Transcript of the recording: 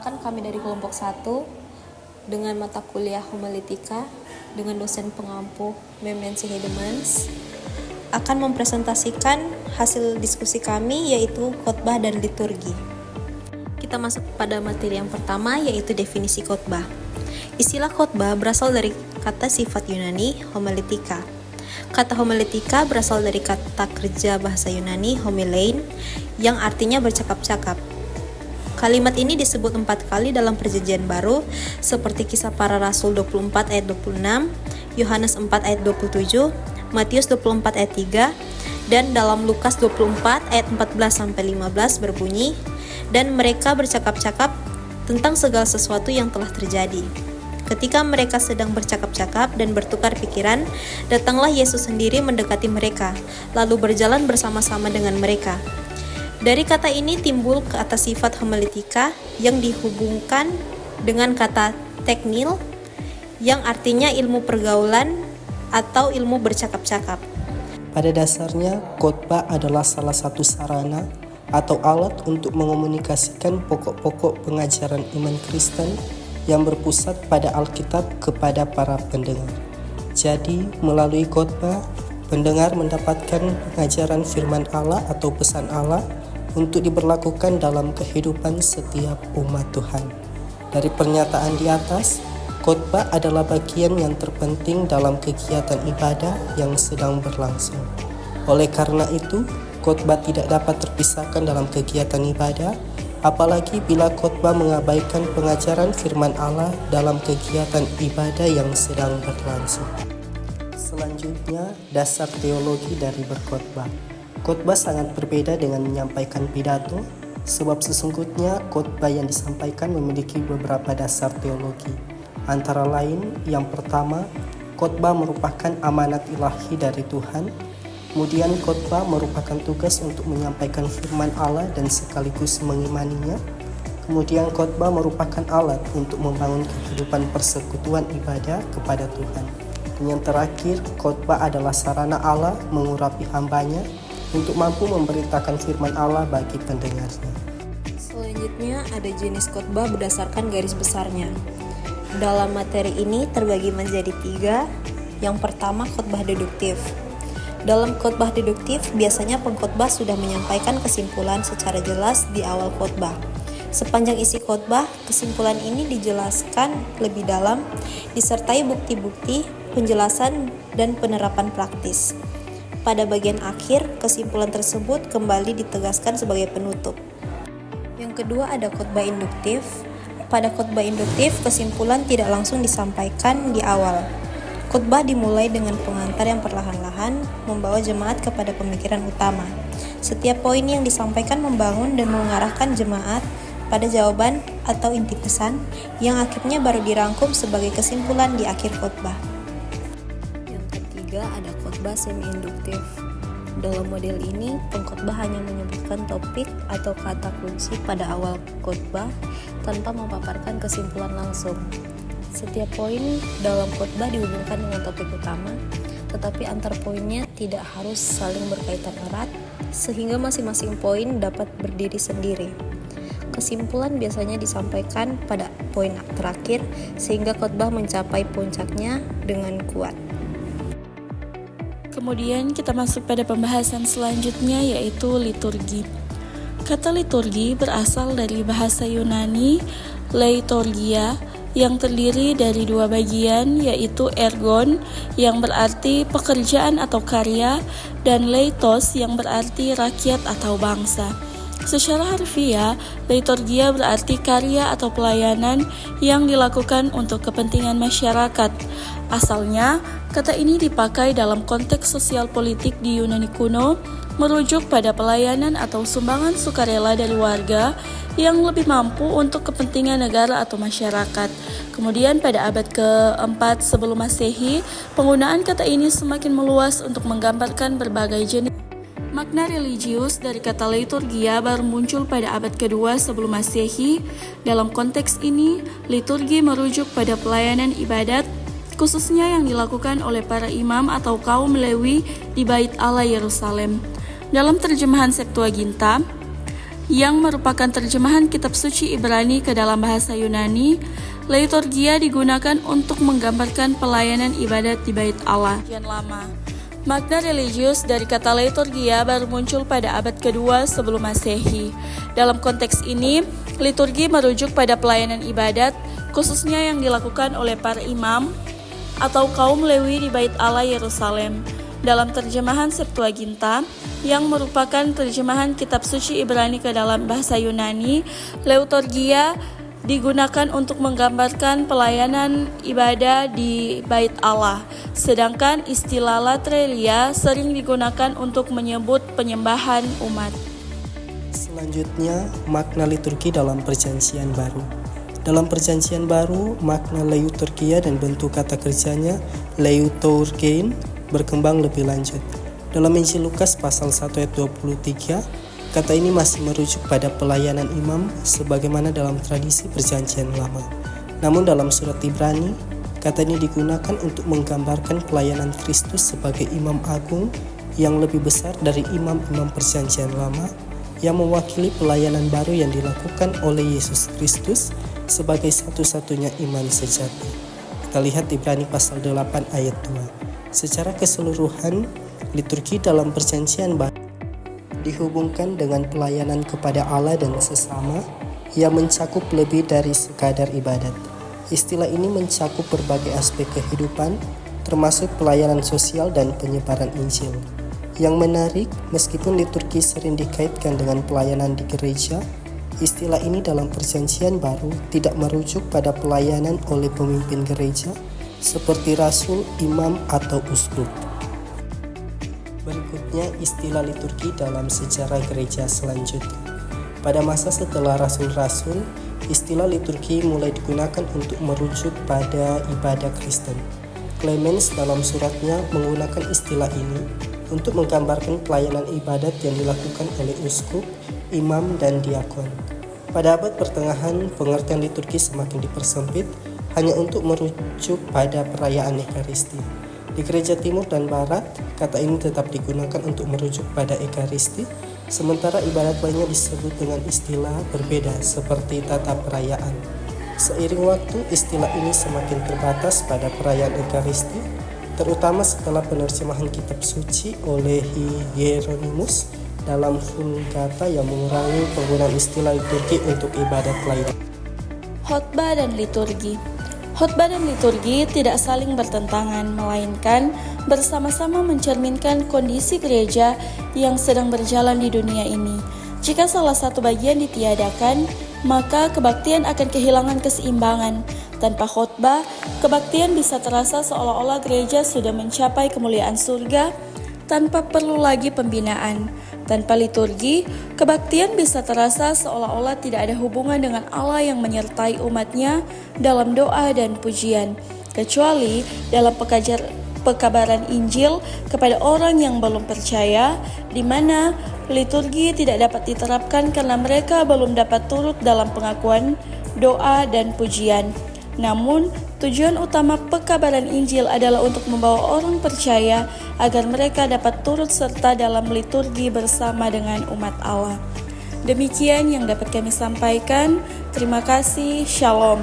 Perkenalkan, kami dari kelompok 1 dengan mata kuliah homiletika dengan dosen pengampu Memensi Hedemans akan mempresentasikan hasil diskusi kami, yaitu khotbah dan liturgi. Kita masuk pada materi yang pertama, yaitu definisi khotbah. Istilah khotbah berasal dari kata sifat Yunani homiletika. Kata homiletika berasal dari kata kerja bahasa Yunani homilein yang artinya bercakap-cakap. Kalimat ini disebut 4 kali dalam Perjanjian Baru, seperti Kisah Para Rasul 24 ayat 26, Yohanes 4 ayat 27, Matius 24 ayat 3, dan dalam Lukas 24 ayat 14-15 berbunyi, dan mereka bercakap-cakap tentang segala sesuatu yang telah terjadi. Ketika mereka sedang bercakap-cakap dan bertukar pikiran, datanglah Yesus sendiri mendekati mereka, lalu berjalan bersama-sama dengan mereka. Dari kata ini timbul kata sifat homiletika yang dihubungkan dengan kata teknil yang artinya ilmu pergaulan atau ilmu bercakap-cakap. Pada dasarnya, khotbah adalah salah satu sarana atau alat untuk mengomunikasikan pokok-pokok pengajaran iman Kristen yang berpusat pada Alkitab kepada para pendengar. Jadi, melalui khotbah, pendengar mendapatkan pengajaran firman Allah atau pesan Allah untuk diberlakukan dalam kehidupan setiap umat Tuhan. Dari pernyataan di atas, khotbah adalah bagian yang terpenting dalam kegiatan ibadah yang sedang berlangsung. Oleh karena itu, khotbah tidak dapat terpisahkan dalam kegiatan ibadah, apalagi bila khotbah mengabaikan pengajaran firman Allah dalam kegiatan ibadah yang sedang berlangsung. Selanjutnya, dasar teologi dari berkhotbah. Khotbah sangat berbeda dengan menyampaikan pidato, sebab sesungguhnya khotbah yang disampaikan memiliki beberapa dasar teologi. Antara lain, yang pertama, khotbah merupakan amanat ilahi dari Tuhan. Kemudian khotbah merupakan tugas untuk menyampaikan firman Allah dan sekaligus mengimaninya. Kemudian khotbah merupakan alat untuk membangun kehidupan persekutuan ibadah kepada Tuhan. Dan yang terakhir, khotbah adalah sarana Allah mengurapi hambanya untuk mampu memberitakan firman Allah bagi pendengarnya. Selanjutnya ada jenis khotbah berdasarkan garis besarnya. Dalam materi ini terbagi menjadi 3. Yang pertama, khotbah deduktif. Dalam khotbah deduktif, biasanya pengkhotbah sudah menyampaikan kesimpulan secara jelas di awal khotbah. Sepanjang isi khotbah, kesimpulan ini dijelaskan lebih dalam, disertai bukti-bukti, penjelasan, dan penerapan praktis. Pada bagian akhir, kesimpulan tersebut kembali ditegaskan sebagai penutup. Yang kedua ada khotbah induktif. Pada khotbah induktif, kesimpulan tidak langsung disampaikan di awal. Khotbah dimulai dengan pengantar yang perlahan-lahan membawa jemaat kepada pemikiran utama. Setiap poin yang disampaikan membangun dan mengarahkan jemaat pada jawaban atau inti pesan yang akhirnya baru dirangkum sebagai kesimpulan di akhir khotbah. Yang ketiga ada khotbah semi-induktif. Dalam model ini, pengkhotbah hanya menyebutkan topik atau kata kunci pada awal khotbah tanpa memaparkan kesimpulan langsung. Setiap poin dalam khotbah dihubungkan dengan topik utama, tetapi antar poinnya tidak harus saling berkaitan erat, sehingga masing-masing poin dapat berdiri sendiri. Kesimpulan biasanya disampaikan pada poin terakhir, sehingga khotbah mencapai puncaknya dengan kuat. Kemudian kita masuk pada pembahasan selanjutnya, yaitu liturgi. Kata liturgi berasal dari bahasa Yunani leiturgia yang terdiri dari 2 bagian, yaitu ergon yang berarti pekerjaan atau karya dan leitos yang berarti rakyat atau bangsa. Secara harfiah, liturgia berarti karya atau pelayanan yang dilakukan untuk kepentingan masyarakat. Asalnya, kata ini dipakai dalam konteks sosial politik di Yunani kuno, merujuk pada pelayanan atau sumbangan sukarela dari warga yang lebih mampu untuk kepentingan negara atau masyarakat. Kemudian pada abad ke-4 sebelum Masehi, penggunaan kata ini semakin meluas untuk menggambarkan berbagai jenis. Makna religius dari kata liturgia baru muncul pada abad kedua sebelum Masehi. Dalam konteks ini, liturgi merujuk pada pelayanan ibadat, khususnya yang dilakukan oleh para imam atau kaum Lewi di Bait Allah Yerusalem. Dalam terjemahan Septuaginta, yang merupakan terjemahan kitab suci Ibrani ke dalam bahasa Yunani. Liturgia digunakan untuk menggambarkan pelayanan ibadat di Bait Allah. Yang lama. Makna religius dari kata liturgia baru muncul pada abad kedua sebelum Masehi. Dalam konteks ini, liturgi merujuk pada pelayanan ibadat, khususnya yang dilakukan oleh para imam atau kaum Lewi di Bait Allah Yerusalem. Dalam terjemahan Septuaginta, yang merupakan terjemahan kitab suci Ibrani ke dalam bahasa Yunani, liturgia digunakan untuk menggambarkan pelayanan ibadah di Bait Allah, sedangkan istilah latrelia sering digunakan untuk menyebut penyembahan umat. Selanjutnya, makna liturgi dalam Perjanjian Baru. Dalam Perjanjian Baru, makna liturgia dan bentuk kata kerjanya leutorgein berkembang lebih lanjut. Dalam Injil Lukas pasal 1 ayat 23, kata ini masih merujuk pada pelayanan imam sebagaimana dalam tradisi Perjanjian Lama. Namun dalam surat Ibrani, kata ini digunakan untuk menggambarkan pelayanan Kristus sebagai imam agung yang lebih besar dari imam-imam Perjanjian Lama, yang mewakili pelayanan baru yang dilakukan oleh Yesus Kristus sebagai satu-satunya iman sejati. Kita lihat Ibrani pasal 8 ayat 2. Secara keseluruhan, liturgi dalam Perjanjian Baru dihubungkan dengan pelayanan kepada Allah dan sesama yang mencakup lebih dari sekadar ibadat. Istilah ini mencakup berbagai aspek kehidupan, termasuk pelayanan sosial dan penyebaran Injil. Yang menarik, meskipun liturgi sering dikaitkan dengan pelayanan di gereja, istilah ini dalam Perjanjian Baru tidak merujuk pada pelayanan oleh pemimpin gereja seperti rasul, imam, atau uskup. Berikutnya, istilah liturgi dalam sejarah gereja selanjutnya. Pada masa setelah rasul-rasul, istilah liturgi mulai digunakan untuk merujuk pada ibadah Kristen. Clemens dalam suratnya menggunakan istilah ini untuk menggambarkan pelayanan ibadat yang dilakukan oleh uskup, imam, dan diakon. Pada abad pertengahan, pengertian liturgi semakin dipersempit hanya untuk merujuk pada perayaan Ekaristi. Di gereja timur dan barat, kata ini tetap digunakan untuk merujuk pada Ekaristi, sementara ibadat lainnya disebut dengan istilah berbeda seperti tata perayaan. Seiring waktu, istilah ini semakin terbatas pada perayaan Ekaristi, terutama setelah penerjemahan kitab suci oleh Hieronymus dalam Vulgata yang mengurangi penggunaan istilah liturgi untuk ibadat lain. Khotbah dan liturgi. Khotbah dan liturgi tidak saling bertentangan, melainkan bersama-sama mencerminkan kondisi gereja yang sedang berjalan di dunia ini. Jika salah satu bagian ditiadakan, maka kebaktian akan kehilangan keseimbangan. Tanpa khotbah, kebaktian bisa terasa seolah-olah gereja sudah mencapai kemuliaan surga tanpa perlu lagi pembinaan. Tanpa liturgi, kebaktian bisa terasa seolah-olah tidak ada hubungan dengan Allah yang menyertai umatnya dalam doa dan pujian, kecuali dalam pekabaran Injil kepada orang yang belum percaya, di mana liturgi tidak dapat diterapkan karena mereka belum dapat turut dalam pengakuan, doa, dan pujian. Namun, tujuan utama pekabaran Injil adalah untuk membawa orang percaya agar mereka dapat turut serta dalam liturgi bersama dengan umat Allah. Demikian yang dapat kami sampaikan. Terima kasih. Shalom.